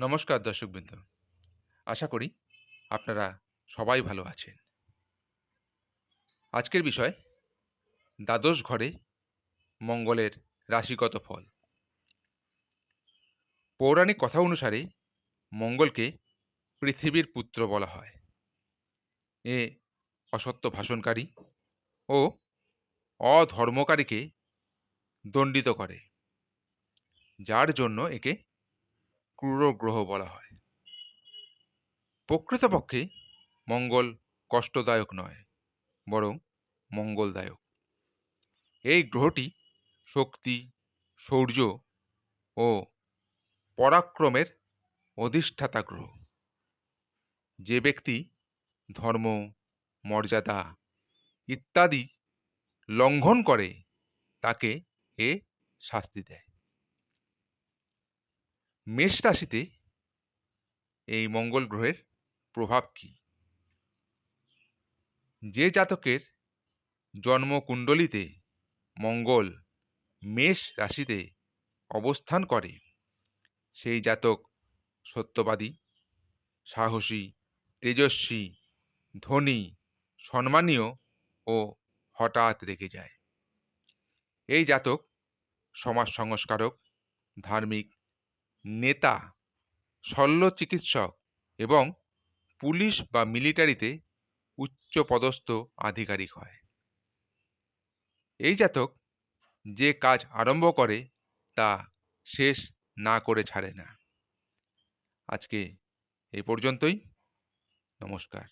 নমস্কার দর্শকবৃন্দ। আশা করি আপনারা সবাই ভালো আছেন। আজকের বিষয় দ্বাদশ ঘরে মঙ্গলের রাশিগত ফল। পৌরাণিক কথা অনুসারে মঙ্গলকে পৃথিবীর পুত্র বলা হয়। এ অসত্য ভাষণকারী ও অধর্মকারীকে দণ্ডিত করে, যার জন্য একে ক্রূর গ্রহ বলা হয়। প্রকৃতপক্ষে মঙ্গল কষ্টদায়ক নয়, বরং মঙ্গলদায়ক। এই গ্রহটি শক্তি, শৌর্য ও পরাক্রমের অধিষ্ঠাতা গ্রহ। যে ব্যক্তি ধর্ম, মর্যাদা ইত্যাদি লঙ্ঘন করে তাকে এ শাস্তি দেয়। মেষ রাশিতে এই মঙ্গল গ্রহের প্রভাব কি? যে জাতকের জন্মকুণ্ডলিতে মঙ্গল মেষ রাশিতে অবস্থান করে সেই জাতক সত্যবাদী, সাহসী, তেজস্বী, ধনী, সম্মানীয় ও হঠাৎ রেগে যায়। এই জাতক সমাজ সংস্কারক, ধার্মিক, নেতা, শল্য চিকিৎসক এবং পুলিশ বা মিলিটারিতে উচ্চপদস্থ আধিকারিক হয়। এই জাতক যে কাজ আরম্ভ করে তা শেষ না করে ছাড়ে না। আজকে এই পর্যন্তই। নমস্কার।